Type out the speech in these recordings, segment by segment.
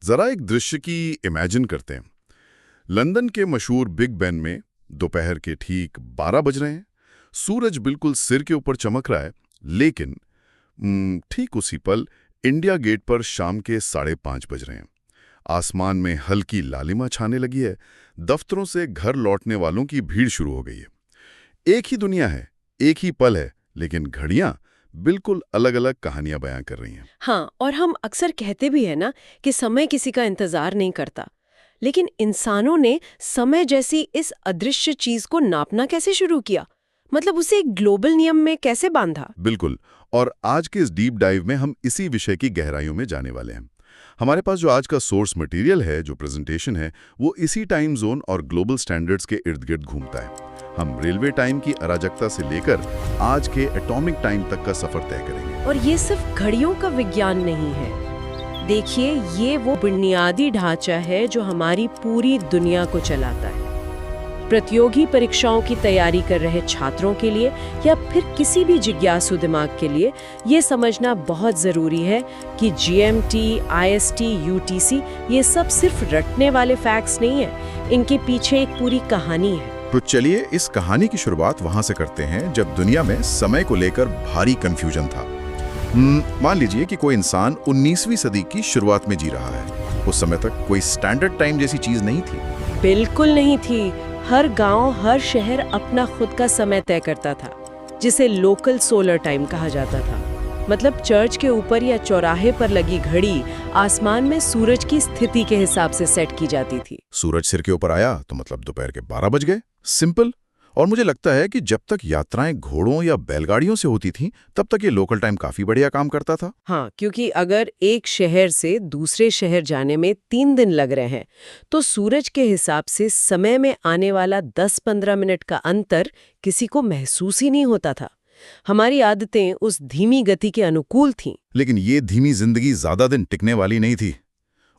जरा एक दृश्य की इमेजिन करते हैं। लंदन के मशहूर बिग बेन में दोपहर के ठीक 12 बज रहे हैं। सूरज बिल्कुल सिर के ऊपर चमक रहा है, लेकिन ठीक उसी पल इंडिया गेट पर शाम के 5:30 बज रहे हैं। आसमान में हल्की लालिमा छाने लगी है। दफ्तरों से घर लौटने वालों की भीड़ शुरू हो गई है। एक ही दुनिया है, एक ही पल है, लेकिन घड़ियां बिल्कुल अलग अलग कहानियां बयां कर रही हैं। हाँ, और हम अक्सर कहते भी है ना कि समय किसी का इंतजार नहीं करता, लेकिन इंसानों ने समय जैसी इस अदृश्य चीज को नापना कैसे शुरू किया? मतलब उसे एक ग्लोबल नियम में कैसे बांधा? बिल्कुल। और आज के इस डीप डाइव में हम इसी विषय की गहराइयों में जाने वाले हैं। हमारे पास जो आज का सोर्स मटेरियल है, जो प्रेजेंटेशन है, वो इसी टाइम जोन और ग्लोबल स्टैंडर्ड्स के इर्द गिर्द घूमता है। हम रेलवे टाइम की अराजकता से लेकर आज के एटॉमिक टाइम तक का सफर तय करेंगे। और ये सिर्फ घड़ियों का विज्ञान नहीं है। देखिए, ये वो बुनियादी ढांचा है जो हमारी पूरी दुनिया को चलाता है। प्रतियोगी परीक्षाओं की तैयारी कर रहे छात्रों के लिए या फिर किसी भी जिज्ञासु दिमाग के लिए ये समझना बहुत ज़रूरी है कि जीएमटी, आईएसटी, यूटीसी ये सब सिर्फ रटने वाले फैक्ट्स नहीं है, इनके पीछे एक पूरी कहानी है। तो चलिए इस कहानी की शुरुआत वहां से करते हैं जब दुनिया में समय को लेकर भारी कंफ्यूजन था। मान लीजिए कि कोई इंसान 19वीं सदी की शुरुआत में जी रहा है। उस समय तक कोई स्टैंडर्ड टाइम जैसी चीज नहीं थी। बिल्कुल नहीं थी। हर गांव, हर शहर अपना खुद का समय तय करता था, जिसे लोकल सोलर टाइम कहा जाता था। मतलब चर्च के ऊपर या चौराहे पर लगी घड़ी आसमान में सूरज की स्थिति के हिसाब से सेट की जाती थी। सूरज सिर के ऊपर आया तो मतलब दोपहर के 12 बज गए। सिंपल। और मुझे लगता है कि जब तक यात्राएं घोड़ों या बैलगाड़ियों से होती थीं, तब तक ये लोकल टाइम काफी बढ़िया काम करता था। हाँ, क्योंकि अगर एक शहर से दूसरे शहर जाने में 3 दिन लग रहे हैं, तो सूरज के हिसाब से समय में आने वाला 10-15 मिनट का अंतर किसी को महसूस ही नहीं होता था। हमारी आदतें उस धीमी गति के अनुकूल थीं। लेकिन ये धीमी जिंदगी ज्यादा दिन टिकने वाली नहीं थी।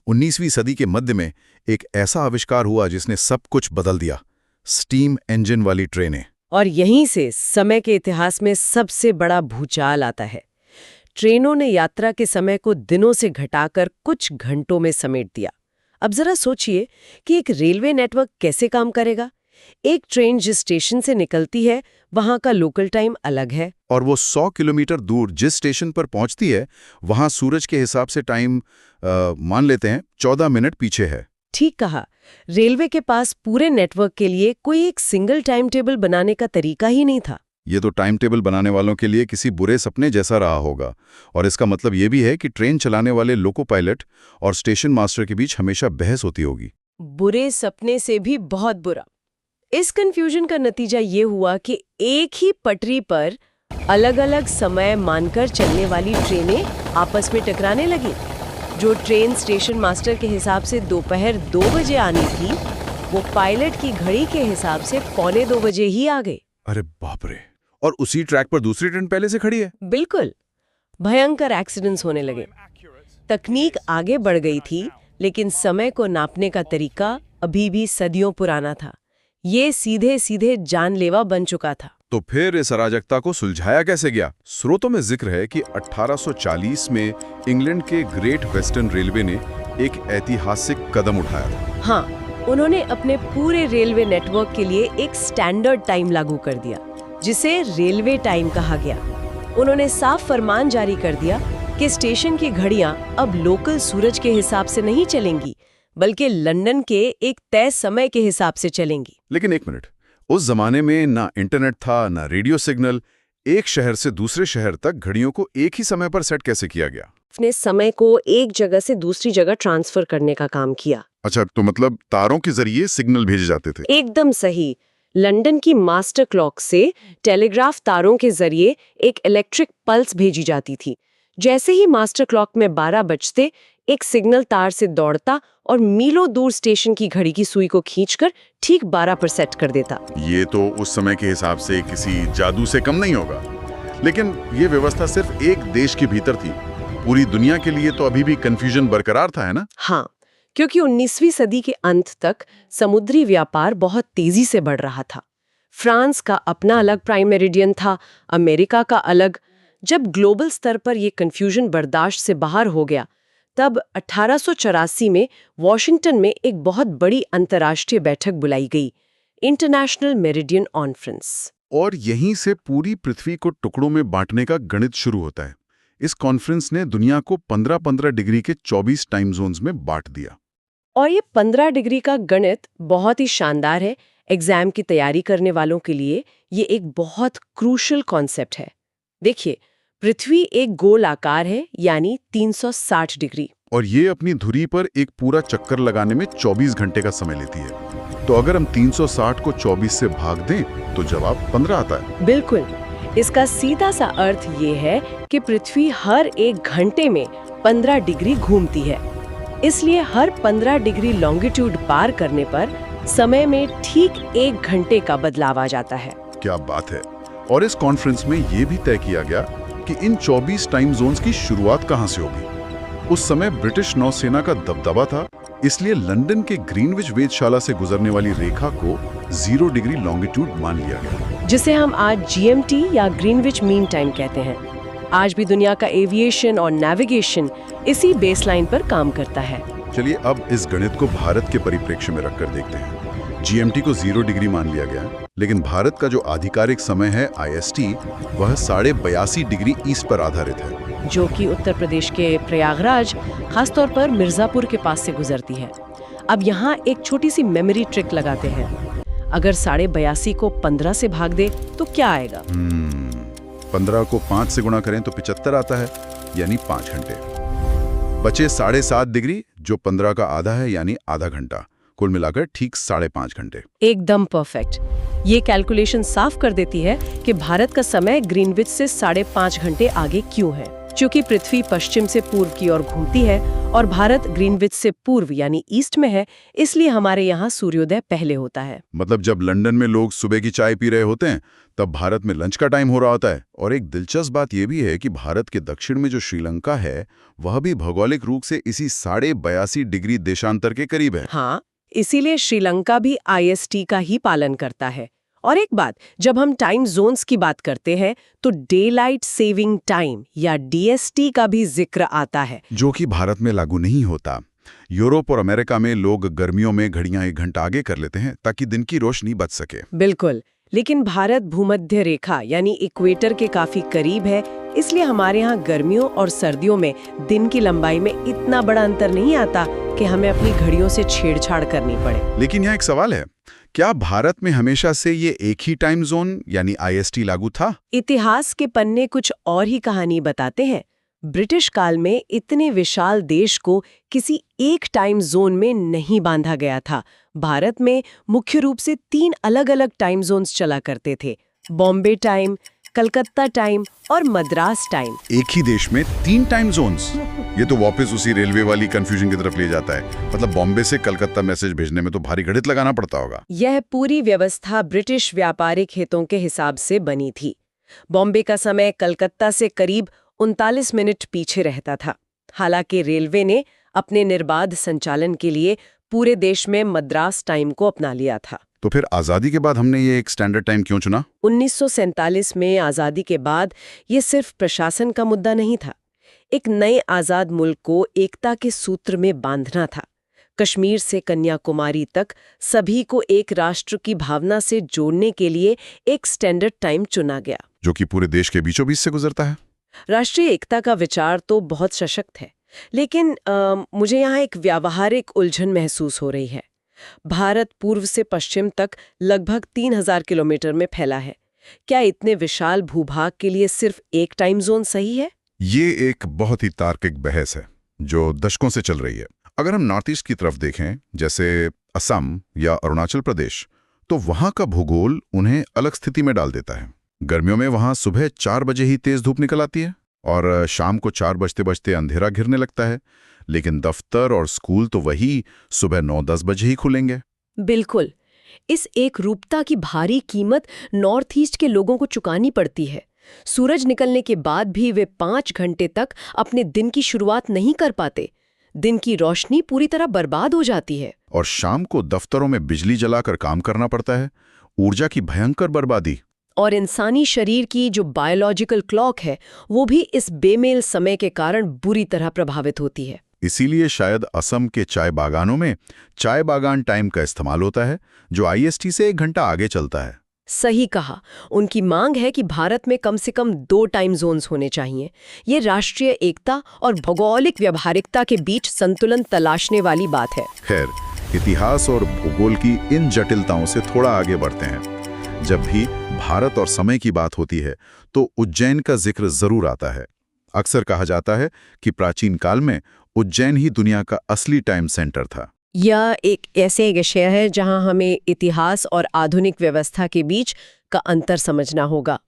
19वीं सदी के मध्य में एक ऐसा आविष्कार हुआ जिसने सब कुछ बदल दिया। स्टीम इंजन वाली ट्रेनें। और यहीं से समय के इतिहास में सबसे बड़ा भूचाल आता है। ट्रेनों ने यात्रा के समय को दिनों से घटाकर कुछ घंटों में समेट दिया। अब जरा सोचिए कि एक रेलवे नेटवर्क कैसे काम करेगा। एक ट्रेन जिस स्टेशन से निकलती है, वहां का लोकल टाइम अलग है, और वो 100 किलोमीटर दूर जिस स्टेशन पर पहुंचती है, वहां सूरज के हिसाब से टाइम मान लेते हैं 14 मिनट पीछे है। ठीक कहा। रेलवे के पास पूरे नेटवर्क के लिए कोई एक सिंगल टाइम टेबल बनाने का तरीका ही नहीं था। ये तो टाइम टेबल बनाने वालों के लिए किसी बुरे सपने जैसा रहा होगा। और इसका मतलब ये भी है कि ट्रेन चलाने वाले लोको पायलट और स्टेशन मास्टर के बीच हमेशा बहस होती होगी। बुरे सपने से भी बहुत बुरा। इस कंफ्यूजन का नतीजा ये हुआ कि एक ही पटरी पर अलग-अलग समय मानकर चलने वाली ट्रेनें आपस में टकराने लगी। जो ट्रेन स्टेशन मास्टर के हिसाब से दोपहर 2 बजे आनी थी, वो पायलट की घड़ी के हिसाब से 1:45 बजे ही आ गई। अरे बाप रे! और उसी ट्रैक पर दूसरी ट्रेन पहले से खड़ी है। बिल्कुल। भयंकर एक्सीडेंट्स होने लगे। तकनीक आगे बढ़ गई थी, लेकिन समय को नापने का तरीका अभी भी सदियों पुराना था। ये सीधे सीधे जानलेवा बन चुका था। तो फिर इस अराजकता को सुलझाया कैसे गया? स्रोतों में जिक्र है कि 1840 में इंग्लैंड के ग्रेट वेस्टर्न रेलवे ने एक ऐतिहासिक कदम उठाया था। हाँ, उन्होंने अपने पूरे रेलवे नेटवर्क के लिए एक स्टैंडर्ड टाइम लागू कर दिया, जिसे रेलवे टाइम कहा गया। उन्होंने साफ फरमान जारी कर दिया कि स्टेशन की घड़ियां अब लोकल सूरज के हिसाब से नहीं चलेंगी, बल्कि लंदन के एक तय समय के हिसाब से चलेंगी। लेकिन एक मिनट, उस जमाने में ना इंटरनेट था, ना रेडियो सिग्नल। एक शहर से दूसरे शहर तक घड़ियों को एक ही समय पर सेट कैसे किया गया? अपने समय को एक जगह से दूसरी जगह ट्रांसफर करने का काम किया। अच्छा, तो मतलब तारों के जरिए सिग्नल भेजे जाते थे? एकदम सही। लंदन की मास्टर क्लॉक से टेलीग्राफ तारों के जरिए एक इलेक्ट्रिक पल्स भेजी जाती थी। जैसे ही मास्टर क्लॉक में 12 बजते, एक सिग्नल तार से दौड़ता और मीलों दूर स्टेशन की घड़ी की सुई को खींचकर ठीक 12 पर सेट कर देता। ये तो उस समय के हिसाब से किसी जादू से कम नहीं होगा। लेकिन ये व्यवस्था सिर्फ एक देश के भीतर थी। पूरी दुनिया के लिए तो अभी भी कंफ्यूजन बरकरार था, है ना? हाँ, क्योंकि 19वीं सदी के अंत तक समुद्री व्यापार बहुत तेजी से बढ़ रहा था। फ्रांस का अपना अलग प्राइम मेरिडियन था, अमेरिका का अलग। जब ग्लोबल स्तर पर यह कंफ्यूजन बर्दाश्त से बाहर हो गया, तब 1884 में वॉशिंगटन में एक बहुत बड़ी अंतर्राष्ट्रीय बैठक बुलाई गई, इंटरनेशनल मेरिडियन कॉन्फ्रेंस। और यहीं से पूरी पृथ्वी को टुकड़ों में बांटने का गणित शुरू होता है। इस कॉन्फ्रेंस ने दुनिया को 15-15 डिग्री के 24 टाइम जोन्स में बांट दिया। और ये 15 डिग्री का गणित बहुत ही शानदार है। एग्जाम की तैयारी करने वालों के लिए ये एक बहुत क्रूशल कॉन्सेप्ट है। देखिए, पृथ्वी एक गोल आकार है, यानी 360 डिग्री, और ये अपनी धुरी पर एक पूरा चक्कर लगाने में 24 घंटे का समय लेती है। तो अगर हम 360 को 24 से भाग दें तो जवाब 15 आता है। बिल्कुल। इसका सीधा सा अर्थ ये है कि पृथ्वी हर एक घंटे में 15 डिग्री घूमती है। इसलिए हर 15 डिग्री लॉन्गिट्यूड पार करने पर समय में ठीक 1 घंटे का बदलाव आ जाता है। क्या बात है। और इस कॉन्फ्रेंस में ये भी तय किया गया कि इन 24 टाइम जोन्स की शुरुआत कहां से होगी। उस समय ब्रिटिश नौसेना का दबदबा था, इसलिए लंदन के ग्रीनविच वेधशाला से गुजरने वाली रेखा को 0 डिग्री लॉन्गिट्यूड मान लिया गया, जिसे हम आज GMT या ग्रीनविच मीन टाइम कहते हैं। आज भी दुनिया का एविएशन और नेविगेशन इसी बेसलाइन पर काम करता है। चलिए अब इस गणित को भारत के परिप्रेक्ष्य में रखकर देखते हैं। GMT को 0 डिग्री मान लिया गया, लेकिन भारत का जो आधिकारिक समय है IST, वह 82.5 डिग्री ईस्ट पर आधारित है, जो कि उत्तर प्रदेश के प्रयागराज, खासतौर पर मिर्जापुर के पास से गुजरती है। अब यहाँ एक छोटी सी मेमोरी ट्रिक लगाते हैं। अगर 82.5 को 15 से भाग दे तो क्या आएगा? 15 को 5 से गुणा करें तो 75 आता है, यानी 5 घंटे। बचे 7.5 डिग्री, जो 15 का आधा है, यानी आधा घंटा। कुल मिलाकर ठीक 5.5 घंटे। एकदम परफेक्ट। ये कैलकुलेशन साफ कर देती है कि भारत का समय ग्रीनविच से 5.5 घंटे आगे क्यों है। चूंकि पृथ्वी पश्चिम से पूर्व की ओर घूमती है और भारत ग्रीनविच से पूर्व यानी ईस्ट में है, इसलिए हमारे यहाँ सूर्योदय पहले होता है। मतलब जब लंदन में लोग सुबह की चाय पी रहे होते हैं, तब भारत में लंच का टाइम हो रहा होता है। और एक दिलचस्प बात यह भी है कि भारत के दक्षिण में जो श्रीलंका है, वह भी भौगोलिक रूप से इसी 82.5 डिग्री देशांतर के करीब है। हाँ, इसीलिए श्रीलंका भी IST का ही पालन करता है। और एक बात, जब हम टाइम जोन्स की बात करते हैं तो डे लाइट सेविंग टाइम या DST का भी जिक्र आता है, जो कि भारत में लागू नहीं होता। यूरोप और अमेरिका में लोग गर्मियों में घड़ियां 1 घंटा आगे कर लेते हैं ताकि दिन की रोशनी बच सके। बिल्कुल, लेकिन भारत भूमध्य रेखा यानी इक्वेटर के काफी करीब है, इसलिए हमारे यहाँ गर्मियों और सर्दियों में दिन की लंबाई में इतना बड़ा अंतर नहीं आता कि हमें अपनी घड़ियों से छेड़छाड़ करनी पड़े। लेकिन यहाँ एक सवाल है, क्या भारत में हमेशा से ये एक ही टाइम जोन यानी IST लागू था? इतिहास के पन्ने कुछ और ही कहानी बताते हैं। ब्रिटिश काल में इतने विशाल देश को किसी एक टाइम जोन में नहीं बांधा गया था। भारत में मुख्य रूप से 3 अलग-अलग टाइम जोन्स चला करते थे, बॉम्बे टाइम, कलकत्ता टाइम और मद्रास टाइम। एक ही देश में 3 टाइम जोन्स। ये तो वापस उसी रेलवे वाली कंफ्यूजन की तरफ ले जाता है। मतलब बॉम्बे से कलकत्ता मैसेज भेजने में तो भारी गणित लगाना पड़ता होगा। यह पूरी व्यवस्था ब्रिटिश व्यापारिक हितों के हिसाब से बनी थी। बॉम्बे का समय कलकत्ता से करीब 39 मिनट पीछे रहता था। हालांकि रेलवे ने अपने निर्बाध संचालन के लिए पूरे देश में मद्रास टाइम को अपना लिया था। तो फिर आज़ादी के बाद हमने ये एक स्टैंडर्ड टाइम क्यों चुना? 1947 में आज़ादी के बाद ये सिर्फ प्रशासन का मुद्दा नहीं था। एक नए आज़ाद मुल्क को एकता के सूत्र में बांधना था। कश्मीर से कन्याकुमारी तक सभी को एक राष्ट्र की भावना से जोड़ने के लिए एक स्टैंडर्ड टाइम चुना गया, जो कि पूरे देश के बीचों बीच से गुजरता है। राष्ट्रीय एकता का विचार तो बहुत सशक्त है, लेकिन मुझे यहाँ एक व्यावहारिक उलझन महसूस हो रही है। भारत पूर्व से पश्चिम तक लगभग 3000 किलोमीटर में फैला है। क्या इतने विशाल भूभाग के लिए सिर्फ एक टाइम जोन सही है? ये एक बहुत ही तार्किक बहस है जो दशकों से चल रही है। अगर हम नॉर्थ ईस्ट की तरफ देखें, जैसे असम या अरुणाचल प्रदेश, तो वहाँ का भूगोल उन्हें अलग स्थिति में डाल देता है। गर्मियों में वहाँ सुबह 4 बजे ही तेज धूप निकल आती है और शाम को 4 बजते बजते अंधेरा घिरने लगता है। लेकिन दफ्तर और स्कूल तो वही सुबह 9-10 बजे ही खुलेंगे। बिल्कुल। इस एक रूपता की भारी कीमत नॉर्थ ईस्ट के लोगों को चुकानी पड़ती है। सूरज निकलने के बाद भी वे 5 घंटे तक अपने दिन की शुरुआत नहीं कर पाते। दिन की रोशनी पूरी तरह बर्बाद हो जाती है। और शाम को दफ्तरों में बिजली जलाकर काम करना पड़ता है। ऊर्जा की भयंकर बर्बादी। और इंसानी शरीर की जो बायोलॉजिकल क्लॉक है, वो भी इस बेमेल समय के कारण बुरी तरह प्रभावित होती है। इसीलिए शायद असम के चाय बागानों में चाय बागान टाइम का इस्तेमाल होता है, जो IST से 1 घंटा आगे चलता है। सही कहा। उनकी मांग है कि भारत में कम से कम 2 टाइम जोन्स होने चाहिए। ये राष्ट्रीय एकता और भौगोलिक व्यावहारिकता के बीच संतुलन तलाशने वाली बात है। खैर, इतिहास और भूगोल की इन जटिलताओं से थोड़ा आगे बढ़ते हैं। जब भी भारत और समय की बात होती है तो उज्जैन का जिक्र जरूर आता है। अक्सर कहा जाता है कि प्राचीन काल में उज्जैन ही दुनिया का असली टाइम सेंटर था। यह एक ऐसे विषय है जहां हमें इतिहास और आधुनिक व्यवस्था के बीच का अंतर समझना होगा।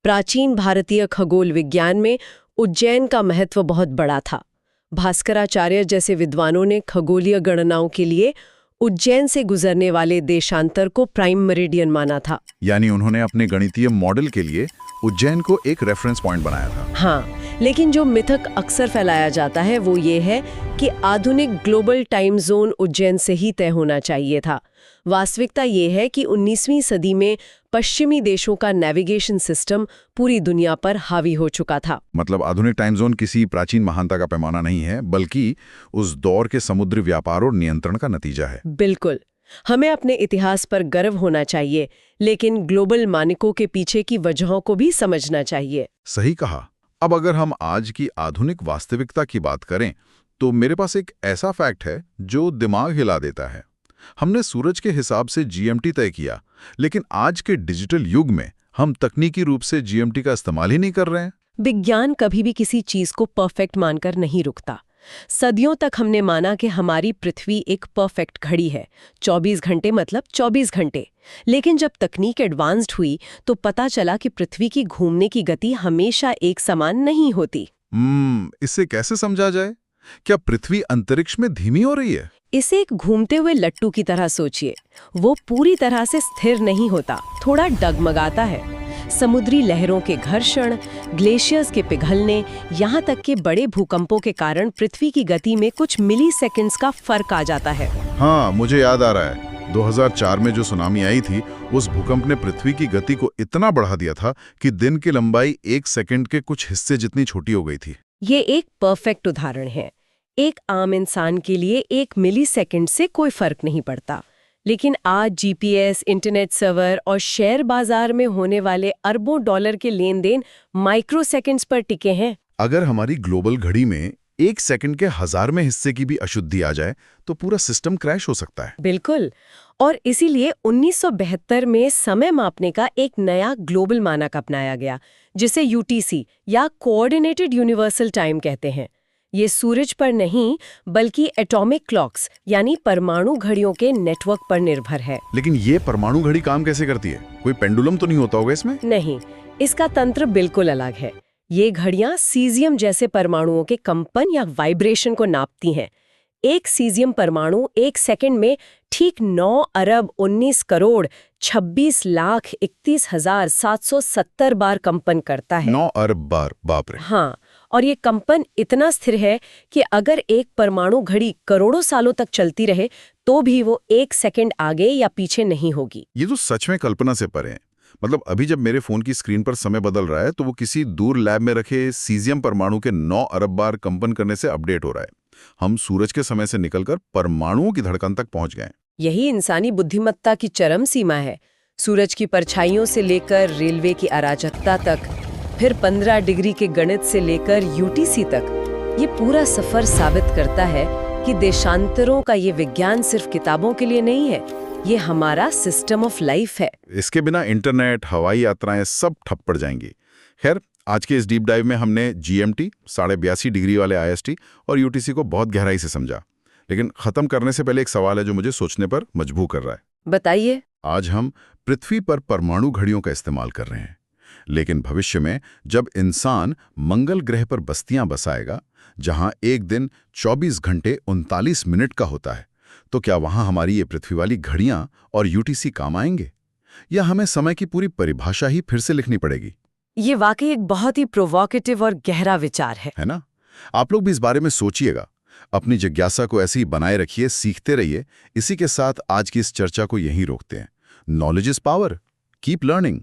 प्राचीन भारतीय खगोल विज्ञान में उज्जैन का महत्व बहुत बड़ा था। भास्कराचार्य जैसे विद्वानों ने खगोलीय गणनाओं के लिए उज्जैन से गुजरने वाले देशांतर को प्राइम मेरिडियन माना था। यानी उन्होंने अपने गणितीय मॉडल के लिए उज्जैन को एक रेफरेंस पॉइंट बनाया था। हाँ, लेकिन जो मिथक अक्सर फैलाया जाता है वो ये है कि आधुनिक ग्लोबल टाइम जोन उज्जैन से ही तय होना चाहिए था। वास्तविकता ये है कि 19वीं सदी में पश्चिमी देशों का नेविगेशन सिस्टम पूरी दुनिया पर हावी हो चुका था। मतलब आधुनिक टाइम जोन किसी प्राचीन महानता का पैमाना नहीं है, बल्कि उस दौर के समुद्री व्यापार और नियंत्रण का नतीजा है। बिल्कुल। हमें अपने इतिहास पर गर्व होना चाहिए, लेकिन ग्लोबल मानकों के पीछे की वजहों को भी समझना चाहिए। सही कहा। अब अगर हम आज की आधुनिक वास्तविकता की बात करें तो मेरे पास एक ऐसा फैक्ट है जो दिमाग हिला देता है। हमने सूरज के हिसाब से GMT तय किया, लेकिन आज के डिजिटल युग में हम तकनीकी रूप से GMT का इस्तेमाल ही नहीं कर रहे हैं। विज्ञान कभी भी किसी चीज को परफेक्ट मानकर नहीं रुकता। सदियों तक हमने माना कि हमारी पृथ्वी एक परफेक्ट घड़ी है, 24 घंटे मतलब 24 घंटे। लेकिन जब तकनीक एडवांस्ड हुई तो पता चला कि पृथ्वी की घूमने की गति हमेशा एक समान नहीं होती। इससे कैसे समझा जाए? क्या पृथ्वी अंतरिक्ष में धीमी हो रही है? इसे एक घूमते हुए लट्टू की तरह सोचिए। वो पूरी तरह से स्थिर नहीं होता, थोड़ा डगमगाता है। समुद्री लहरों के घर्षण, ग्लेशियर्स के पिघलने, यहाँ तक कि बड़े भूकंपों के कारण पृथ्वी की गति में कुछ मिलीसेकंड्स का फर्क आ जाता है। हाँ, मुझे याद आ रहा है, 2004 में जो सुनामी आई थी, उस भूकंप ने पृथ्वी की गति को इतना बढ़ा दिया था कि दिन की लंबाई 1 सेकंड के कुछ हिस्से जितनी छोटी हो गई थी। ये एक परफेक्ट उदाहरण है। एक आम इंसान के लिए 1 मिलीसेकंड से कोई फर्क नहीं पड़ता, लेकिन आज GPS, इंटरनेट सर्वर और शेयर बाजार में होने वाले अरबों डॉलर के लेन देन माइक्रोसेकंड्स पर टिके हैं। अगर हमारी ग्लोबल घड़ी में 1 सेकंड के 1000वें हिस्से की भी अशुद्धि आ जाए तो पूरा सिस्टम क्रैश हो सकता है। बिल्कुल। और इसीलिए 1972 में समय मापने का एक नया ग्लोबल मानक अपनाया गया, जिसे UTC या कोऑर्डिनेटेड यूनिवर्सल टाइम कहते हैं। ये सूरज पर नहीं बल्कि एटॉमिक क्लॉक्स यानी परमाणु घड़ियों के नेटवर्क पर निर्भर है। लेकिन ये परमाणु घड़ी काम कैसे करती है? कोई पेंडुलम तो नहीं होता होगा इसमें? नहीं, इसका तंत्र बिल्कुल अलग है। ये घड़ियां सीजियम जैसे परमाणुओं के कंपन या वाइब्रेशन को नापती हैं। एक सीजियम परमाणु 1 सेकंड में ठीक 9 अरब 19 करोड़ 26 लाख 31,770 बार कंपन करता है। 9 अरब बार, बाप रे। हाँ, और ये कंपन इतना स्थिर है कि अगर एक परमाणु घड़ी करोड़ों सालों तक चलती रहे तो भी वो 1 सेकंड आगे या पीछे नहीं होगी। ये तो सच में कल्पना से परे है। मतलब अभी जब मेरे फोन की स्क्रीन पर समय बदल रहा है तो वो किसी दूर लैब में रखे सीजियम परमाणु के 9 अरब बार कंपन करने से अपडेट हो रहा है। हम सूरज के समय से निकलकर परमाणुओं की धड़कन तक पहुंच गए। यही इंसानी बुद्धिमत्ता की चरम सीमा है। सूरज की परछाइयों से लेकर रेलवे की अराजकता तक, फिर 15 डिग्री के गणित से लेकर UTC तक, ये पूरा सफर साबित करता है कि देशांतरों का ये विज्ञान सिर्फ किताबों के लिए नहीं है, ये हमारा सिस्टम ऑफ लाइफ है। इसके बिना इंटरनेट, हवाई यात्राएं सब ठप पड़ जाएंगी। खैर, आज के इस डीप डाइव में हमने GMT 82.5 डिग्री वाले IST और UTC को बहुत गहराई से समझा। लेकिन खत्म करने से पहले एक सवाल है जो मुझे सोचने पर मजबूर कर रहा है। बताइए। आज हम पृथ्वी पर परमाणु घड़ियों का इस्तेमाल कर रहे हैं, लेकिन भविष्य में जब इंसान मंगल ग्रह पर बस्तियां बसाएगा, जहां एक दिन 24 घंटे 39 मिनट का होता है, तो क्या वहां हमारी ये पृथ्वी वाली घड़ियां और UTC काम आएंगे, या हमें समय की पूरी परिभाषा ही फिर से लिखनी पड़ेगी? ये वाकई एक बहुत ही प्रोवोकेटिव और गहरा विचार है ना? आप लोग भी इस बारे में सोचिएगा। अपनी जिज्ञासा को ऐसे ही बनाए रखिए, सीखते रहिए। इसी के साथ आज की इस चर्चा को यहीं रोकते हैं। Knowledge is power. Keep learning.